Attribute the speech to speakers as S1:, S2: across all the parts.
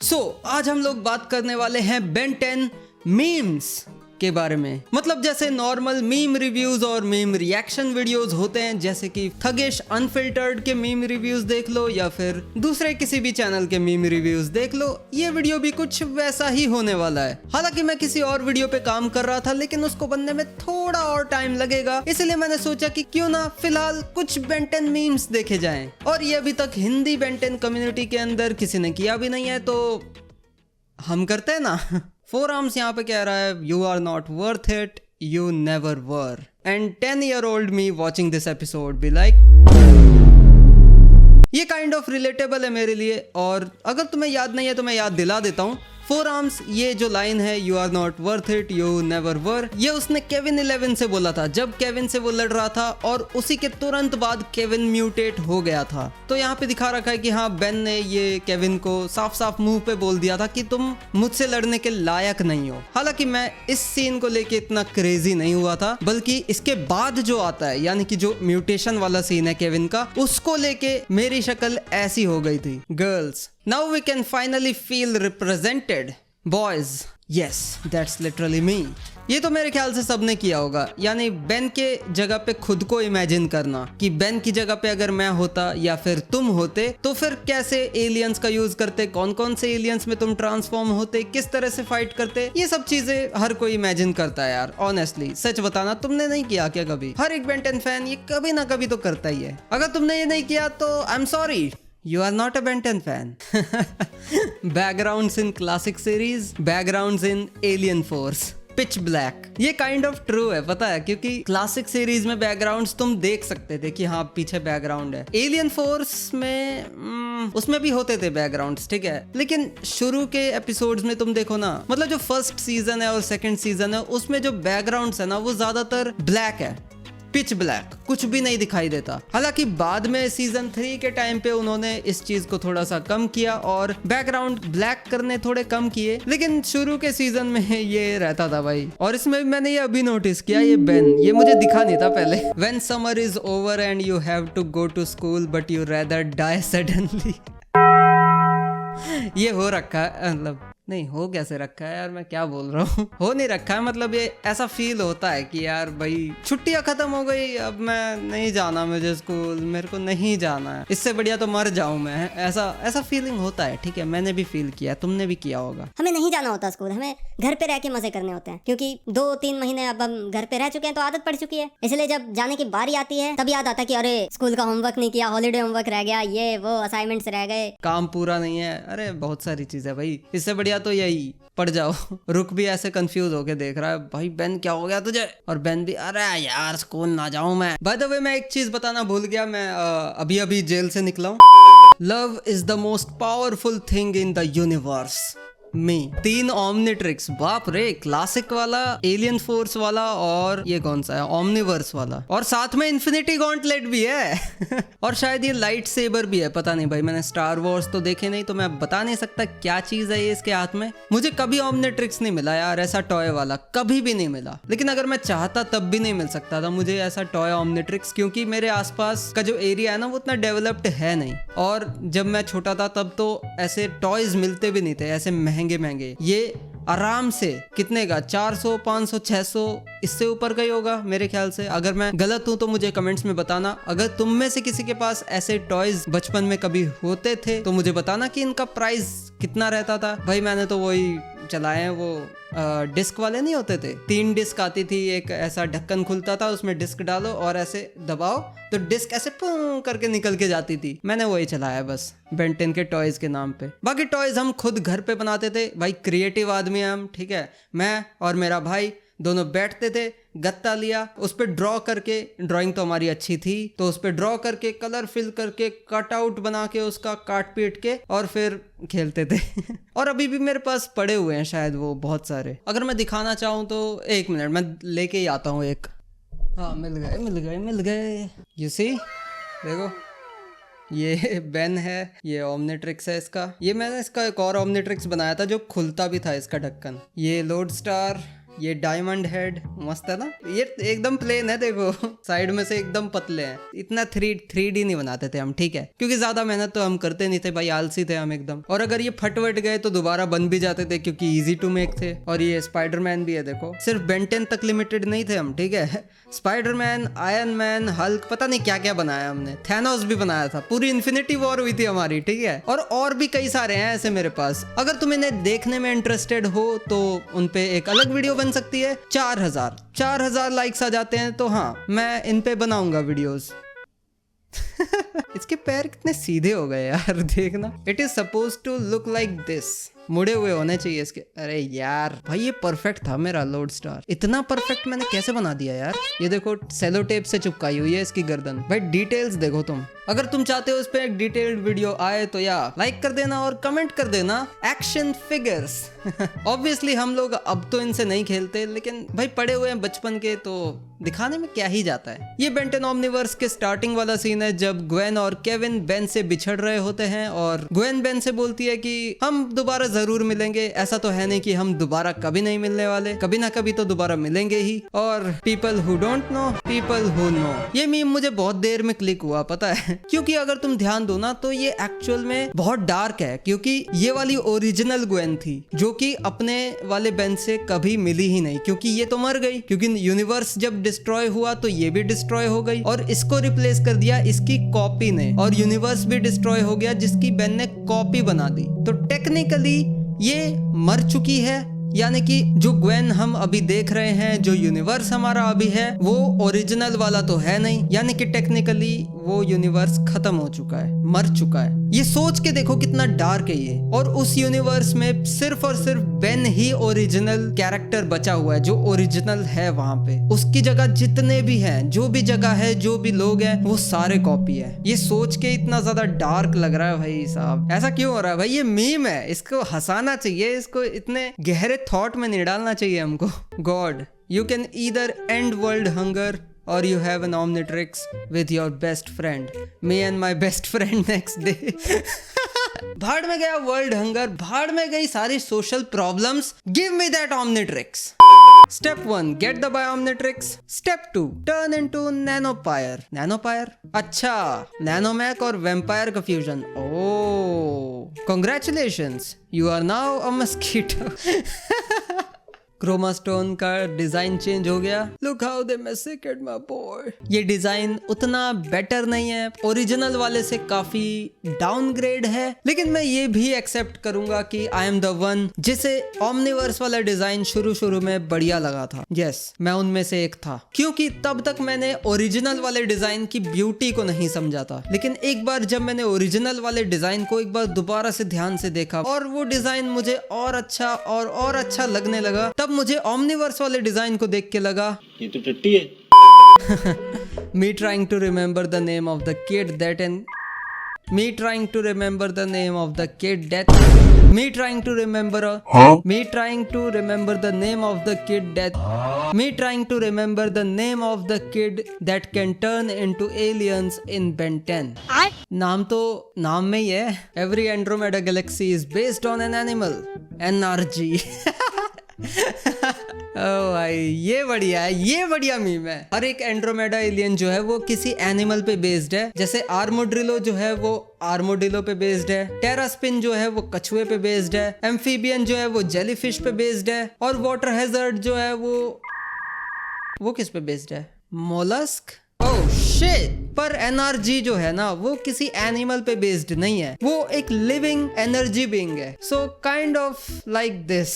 S1: आज हम लोग बात करने वाले हैं बेन 10 मीम्स के बारे में। मतलब जैसे नॉर्मल मीम रिव्यूज और मीम रिएक्शन वीडियोस होते हैं, जैसे कि थगेश अनफिल्टर्ड के मीम रिव्यूज देख लो या फिर दूसरे किसी भी चैनल के मीम रिव्यूज देख लो, ये वीडियो भी कुछ वैसा ही होने वाला है। हालांकि मैं किसी और वीडियो पे काम कर रहा था, लेकिन उसको बनने में थोड़ा और टाइम लगेगा, इसलिए मैंने सोचा कि क्यों ना फिलहाल कुछ बेन 10 मीम्स देखे जाएं। और ये अभी तक हिंदी बेन 10 कम्युनिटी के अंदर किसी ने किया भी नहीं है, तो हम करते हैं ना। फोर आर्म्स यहाँ पे कह रहा है, you are not worth it, you never were. And 10-year-old me watching this episode be like, ये काइंड ऑफ रिलेटेबल है मेरे लिए। और अगर तुम्हें याद नहीं है तो मैं याद दिला देता हूँ। फोर आर्म्स, ये जो लाइन है, you are not worth it, you never वर, ये उसने केविन 11 से बोला था जब केविन से वो लड़ रहा था, और उसी के तुरंत बाद केविन म्यूटेट हो गया था। तो यहाँ पे दिखा रखा है कि हाँ, बेन ने ये केविन को साफ साफ मुंह पे बोल दिया था कि तुम मुझसे लड़ने के लायक नहीं हो। हालांकि मैं इस सीन को लेके इतना क्रेजी नहीं हुआ था, बल्कि इसके बाद जो आता है, यानी कि जो म्यूटेशन वाला सीन है केविन का, उसको लेके मेरी शक्ल ऐसी हो गई थी। Girls, now we can finally feel represented. Boys, yes, that's literally me. ये तो मेरे ख्याल से सबने किया होगा, यानी बेन के जगह पे खुद को इमेजिन करना कि बेन की जगह पे अगर मैं होता या फिर तुम होते तो फिर कैसे एलियंस का यूज करते, कौन कौन से एलियंस में तुम ट्रांसफॉर्म होते, किस तरह से फाइट करते। ये सब चीजें हर कोई इमेजिन करता है यार। ऑनेस्टली सच बताना, तुमने नहीं किया क्या कभी? हर एक बेन 10 फैन ये कभी ना कभी तो करता ही है। अगर तुमने ये नहीं किया तो I am sorry, you are not a Ben 10 fan. Backgrounds in classic series, backgrounds in Alien Force, Pitch Black. ये काइंड ऑफ ट्रू है, पता है, क्योंकि क्लासिक सीरीज में बैकग्राउंड्स तुम देख सकते थे कि हाँ पीछे बैकग्राउंड है। एलियन फोर्स में उसमें भी होते थे बैकग्राउंड्स, ठीक है, लेकिन शुरू के एपिसोड्स में तुम देखो ना, मतलब जो फर्स्ट सीजन है और सेकंड सीजन है, उसमें जो बैकग्राउंड्स है ना, वो ज्यादातर ब्लैक है, पिच ब्लैक, कुछ भी नहीं दिखाई देता। हालांकि बाद में सीजन 3 के टाइम पे उन्होंने इस चीज को थोड़ा सा कम किया और बैकग्राउंड ब्लैक करने थोड़े कम किए, लेकिन शुरू के सीजन में ये रहता था भाई। और इसमें मैंने ये अभी नोटिस किया, ये बेन, ये मुझे दिखा नहीं था पहले। When summer is over and you have to go to school but you rather die suddenly. ये हो रखा है, मतलब नहीं हो कैसे रखा है यार, मैं क्या बोल रहा हूँ, हो नहीं रखा है, मतलब ये ऐसा फील होता है कि यार भाई छुट्टियां खत्म हो गई, अब मैं नहीं जाना, मुझे स्कूल, मेरे को नहीं जाना है, इससे बढ़िया तो मर जाऊं मैं। ऐसा फीलिंग होता है, ठीक है, मैंने भी फील किया, तुमने भी किया होगा।
S2: हमें नहीं जाना होता स्कूल, हमें घर पे रह के मजे करने होते हैं, क्योंकि 2-3 महीने अब हम घर पे रह चुके हैं तो आदत पड़ चुकी है। इसलिए जब जाने की बारी आती है तब याद आता है कि अरे स्कूल का होमवर्क नहीं किया, हॉलीडे होमवर्क रह गया, ये वो असाइनमेंट्स रह गए,
S1: काम पूरा नहीं है, अरे बहुत सारी चीज है भाई। इससे बढ़िया तो यही पड़ जाओ। रुक भी ऐसे कंफ्यूज होके देख रहा है, भाई बेन क्या हो गया तुझे, और बेन भी अरे यार स्कूल ना जाऊं मैं। बाय द वे मैं एक चीज बताना भूल गया, मैं अभी जेल से निकला हूँ। Love is the most powerful thing in the universe. Me 3 Omnitrix, बाप रे, क्लासिक वाला, एलियन फोर्स वाला, और ये कौन सा है, ओमनिवर्स वाला, और साथ में इन्फिनिटी गॉन्टलेट भी है। और शायद ये लाइट सेबर भी है, पता नहीं भाई, मैंने स्टार वॉर्स तो देखे नहीं, तो मैं बता नहीं सकता क्या चीज है ये इसके हाथ में। मुझे कभी ओमनिट्रिक्स नहीं मिला यार, ऐसा टॉय वाला कभी भी नहीं मिला, लेकिन अगर मैं चाहता तब भी नहीं मिल सकता था मुझे ऐसा टॉय ओमनिट्रिक्स, क्योंकि मेरे आसपास का जो एरिया है ना, वो उतना डेवलप्ड है नहीं। और जब मैं छोटा था तब तो ऐसे टॉयज मिलते भी नहीं थे, ऐसे महंगे। ये आराम से कितने का, 400, 500, 600, इससे ऊपर का ही होगा मेरे ख्याल से। अगर मैं गलत हूं तो मुझे कमेंट्स में बताना। अगर तुम में से किसी के पास ऐसे टॉयज बचपन में कभी होते थे तो मुझे बताना कि इनका प्राइस कितना रहता था। भाई मैंने तो वही चलाए हैं, वो डिस्क वाले नहीं होते थे, 3 डिस्क आती थी, एक ऐसा ढक्कन खुलता था, उसमें डिस्क डालो और ऐसे दबाओ तो डिस्क ऐसे पुं करके निकल के जाती थी। मैंने वही चलाया बस बेन 10 के टॉयज के नाम पे। बाकी टॉयज हम खुद घर पे बनाते थे भाई, क्रिएटिव आदमी हैं हम, ठीक है। मैं और मेरा भाई दोनों बैठते थे, गत्ता लिया, उस पर ड्रॉ करके, ड्राइंग तो हमारी अच्छी थी, तो उस पर ड्रॉ करके, कलर फिल करके, कट आउट बना के उसका काट पीट के, और फिर खेलते थे। और अभी भी मेरे पास पड़े हुए हैं शायद वो बहुत सारे, अगर मैं दिखाना चाहूँ तो 1 मिनट मैं लेके ही आता हूँ एक। हाँ मिल गए। यू सी, देखो ये बेन है, ये ओमनिट्रिक्स है इसका। ये मैंने इसका एक और ओमनिट्रिक्स बनाया था जो खुलता भी था, इसका ढक्कन। ये लोड स्टार, ये डायमंड हेड मस्त है ना, ये एकदम प्लेन है देखो, साइड में से एकदम पतले हैं। इतना 3D नहीं बनाते थे हम, ठीक है, क्योंकि ज्यादा मेहनत तो हम करते नहीं थे भाई, आलसी थे हम एकदम। और अगर ये फटवट गए तो दोबारा बन भी जाते थे क्योंकि इजी टू मेक थे। और ये स्पाइडरमैन भी है देखो, सिर्फ बेन 10 तक लिमिटेड नहीं थे हम, ठीक है। स्पाइडरमैन, आयरन मैन, हल्क, पता नहीं क्या क्या बनाया हमने, थैनोस भी बनाया था, पूरी इन्फिनिटी वॉर हुई थी हमारी, ठीक है। और भी कई सारे हैं ऐसे मेरे पास। अगर तुम इन्हें देखने में इंटरेस्टेड हो तो उन पे एक अलग वीडियो बन सकती है। 4000 लाइक्स आ जाते हैं तो हाँ, मैं इन पे बनाऊंगा वीडियोस। इसके पैर कितने सीधे हो गए यार, देखना। It is suppose to look like this, मुड़े हुए होने चाहिए इसके। अरे यार भाई ये परफेक्ट था मेरा लोड स्टार, इतना परफेक्ट मैंने कैसे बना दिया यार। ये देखो सेलो टेप से चिपकाई हुई है इसकी गर्दन। भाई डिटेल्स देखो तुम। अगर तुम चाहते हो इस पे एक डिटेल्ड वीडियो आए तो या लाइक कर देना और कमेंट कर देना एक्शन फिगर्स। ऑब्वियसली हम लोग अब तो इनसे नहीं खेलते, लेकिन भाई पड़े हुए हैं बचपन के तो दिखाने में क्या ही जाता है। ये बेन 10 ओमनीवर्स के स्टार्टिंग वाला सीन है जब ग्वेन और केविन बेन से बिछड़ रहे होते हैं और ग्वेन बेन से बोलती है कि हम दोबारा जरूर मिलेंगे, ऐसा तो है नहीं कि हम दोबारा कभी नहीं मिलने वाले, कभी ना कभी तो दोबारा मिलेंगे ही। और people who don't know, people who know, ये मीम मुझे बहुत देर में क्लिक हुआ पता है, क्योंकि अगर तुम ध्यान दो ना तो ये एक्चुअल में बहुत डार्क है, क्योंकि ये वाली ओरिजिनल ग्वेन थी जो कि अपने वाले बेन से कभी मिली ही नहीं, क्योंकि ये तो मर गई, क्योंकि यूनिवर्स जब डिस्ट्रॉय हुआ तो ये भी डिस्ट्रॉय हो गई और इसको रिप्लेस कर दिया इसकी कॉपी ने, और यूनिवर्स भी डिस्ट्रॉय हो गया जिसकी बेन ने कॉपी बना दी। तो टेक्निकली ये मर चुकी है, यानी कि जो ग्वेन हम अभी देख रहे हैं, जो यूनिवर्स हमारा अभी है, वो ओरिजिनल वाला तो है नहीं, यानी कि टेक्निकली वो यूनिवर्स खत्म हो चुका है, मर चुका है। ये सोच के देखो कितना डार्क है ये। और उस यूनिवर्स में सिर्फ और सिर्फ बेन ही ओरिजिनल कैरेक्टर बचा हुआ है, जो ओरिजिनल है वहां पे। उसकी जगह जितने भी हैं, जो भी जगह है, जो भी लोग हैं, वो सारे कॉपी है। ये सोच के इतना ज्यादा डार्क लग रहा है भाई साहब। ऐसा क्यों हो रहा है भाई? ये मीम है, इसको हंसाना चाहिए, इसको इतने गहरे थॉट में नहीं डालना चाहिए हमको। God, you can either and world hunger or you have an omnitrix with your best friend. Me and my best friend next day. भाड़ में गया वर्ल्ड हंगर, भाड़ में गई सारी social problems, give me that omnitrix. Step 1, get the Biomnitrix. Step 2, turn into Nanopire. Nanopire? अच्छा, Nanomech और Vampire का fusion. Oh, congratulations, you are now a mosquito. Chromastone का डिजाइन चेंज हो गया। Look how they massacred my boy. ये design उतना better नहीं है, ओरिजिनल वाले से काफी डाउनग्रेड है, लेकिन मैं ये भी एक्सेप्ट करूंगा कि आई एम द वन जिसे ओमनीवर्स वाला डिजाइन शुरू में बढ़िया लगा था। यस, मैं उनमें से एक था, क्योंकि तब तक मैंने ओरिजिनल वाले डिजाइन की ब्यूटी को नहीं समझा था। लेकिन एक बार जब मैंने ओरिजिनल वाले डिजाइन को एक बार दोबारा से ध्यान से देखा और वो डिजाइन मुझे और अच्छा और अच्छा लगने लगा, तब मुझे ओमनीवर्स वाले डिजाइन को देख के लगा
S3: ये तो टट्टी है।
S1: Me trying to remember the name of the kid that Me trying to remember the name of the kid that Me trying to remember Me trying to remember the name of the kid that Me trying to remember the name of the kid that can turn into aliens in Ben 10. नाम तो नाम में ही है। Every Andromeda galaxy is based on an animal. NRG. ओ भाई, ये बढ़िया है, ये बढ़िया मीम है। हर एक एंड्रोमेडा एलियन जो है वो किसी एनिमल पे बेस्ड है। जैसे आर्मोड्रिलो जो है वो आर्मोडिलो पे बेस्ड है, टेरास्पिन जो है वो कछुए पे बेस्ड है, एम्फीबियन जो है वो जेलीफिश पे बेस्ड है, और वाटर हैजर्ड जो है वो किस पे बेस्ड है? मोलस्क। Oh shit. पर एनर्जी जो है ना वो किसी एनिमल पे बेस्ड नहीं है, वो एक लिविंग एनर्जी बीइंग है। So kind of like this.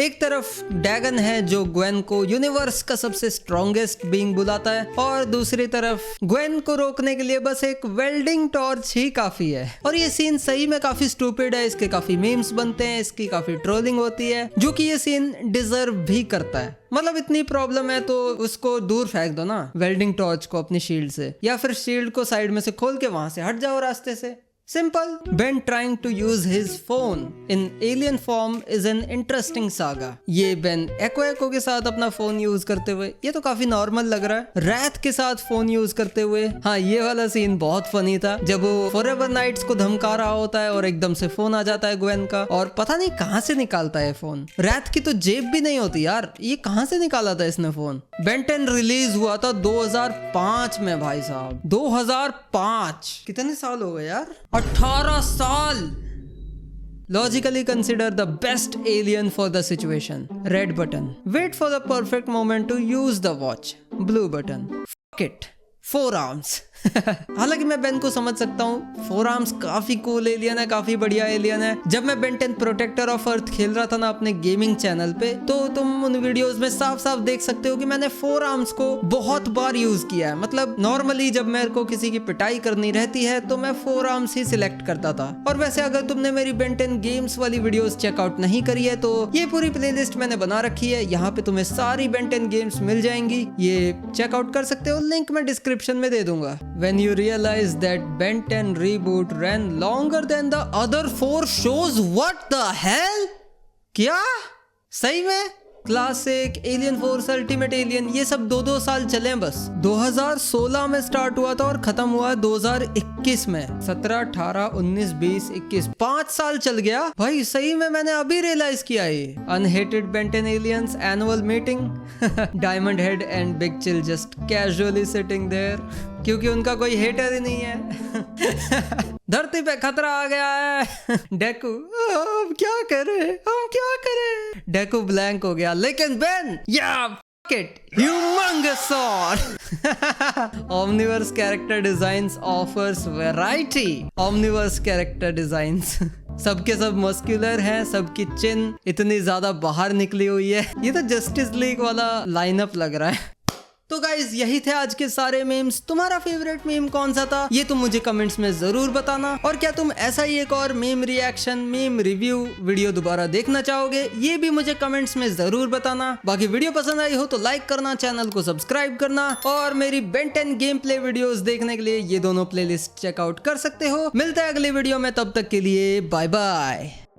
S1: एक तरफ ड्रैगन है जो ग्वेन को यूनिवर्स का सबसे स्ट्रॉन्गेस्ट बीइंग बुलाता है, और दूसरी तरफ ग्वेन को रोकने के लिए बस एक वेल्डिंग टॉर्च ही काफी है। और ये सीन सही में काफी स्टूपिड है, इसके काफी मीम्स बनते हैं, इसकी काफी ट्रोलिंग होती है, जो कि ये सीन डिजर्व भी करता है। मतलब इतनी प्रॉब्लम है तो उसको दूर फेंक दो ना, वेल्डिंग टॉर्च को अपनी शील्ड से, या फिर शील्ड को साइड में से खोल के वहां से हट जाओ रास्ते से। Simple. Ben trying to use his phone in alien form is an interesting saga. ये Ben एको के साथ अपना फोन यूज करते हुए, ये तो काफी नॉर्मल लग रहा है। रैथ के साथ फोन यूज करते हुए, हाँ ये वाला सीन बहुत फनी था जब वो फॉरएवर नाइट्स को धमका रहा होता है और एकदम से फोन आ जाता है ग्वेन का, और पता नहीं कहाँ से निकालता है फोन। रैथ की तो जेब भी नहीं होती यार, ये कहाँ से निकाला था इसने फोन। बेन 10 रिलीज हुआ था 2005 में भाई साहब, 2005। कितने साल हो गए यार, 18 साल। Logically consider the best alien for the situation. Red button. Wait for the perfect moment to use the watch. Blue button. Fuck it. Forearms. हालांकि मैं बेन को समझ सकता हूँ, फोरआर्म्स काफी कूल एलियन है, काफी बढ़िया एलियन है। जब मैं बेन 10 प्रोटेक्टर ऑफ अर्थ खेल रहा था ना अपने गेमिंग चैनल पे, तो तुम उन वीडियोस में साफ साफ देख सकते हो कि मैंने फोरआर्म्स को बहुत बार यूज किया है। मतलब नॉर्मली जब मेरे को किसी की पिटाई करनी रहती है तो मैं फोरआर्म्स ही सिलेक्ट करता था। और वैसे अगर तुमने मेरी बेन 10 गेम्स वाली वीडियोस चेकआउट नहीं करी है तो ये पूरी प्लेलिस्ट मैंने बना रखी है, यहाँ पे तुम्हें सारी बेन 10 गेम्स मिल जाएंगी, ये चेकआउट कर सकते हो, लिंक मैं डिस्क्रिप्शन में दे दूंगा। When you realize that Ben 10 reboot ran longer than the other 4 shows, what the hell? क्या? सही में? Classic, alien force, ultimate alien, ये सब 2-2 साल चले बस। 2016 में स्टार्ट हुआ था और खत्म हुआ 2021 में। 17, 18, 19, 20, 21, 5 साल चल गया भाई। सही में मैंने अभी रियलाइज किया ये। अनहेटेड Ben 10 aliens annual meeting, Diamondhead and Big Chill just casually sitting there, क्योंकि उनका कोई हेटर ही नहीं है। धरती पे खतरा आ गया है। डेकू, हम क्या करें, हम क्या करें। डेकू ब्लैंक हो गया, लेकिन बेन, या it, humongous sword. Omniverse character designs offers variety. Omniverse character designs. सबके सब मस्कुलर हैं, सबकी चिन इतनी ज्यादा बाहर निकली हुई है, ये तो जस्टिस लीग वाला लाइनअप लग रहा है। तो गाइज यही थे आज के सारे मीम्स। तुम्हारा फेवरेट मीम कौन सा था ये तुम मुझे कमेंट्स में जरूर बताना, और क्या तुम ऐसा ही एक और meme reaction, meme review video दोबारा देखना चाहोगे ये भी मुझे कमेंट्स में जरूर बताना। बाकी वीडियो पसंद आई हो तो लाइक करना, चैनल को सब्सक्राइब करना, और मेरी बेन 10 गेम प्ले वीडियोस देखने के लिए ये दोनों प्लेलिस्ट चेकआउट कर सकते हो। मिलते हैं अगले वीडियो में, तब तक के लिए बाय बाय।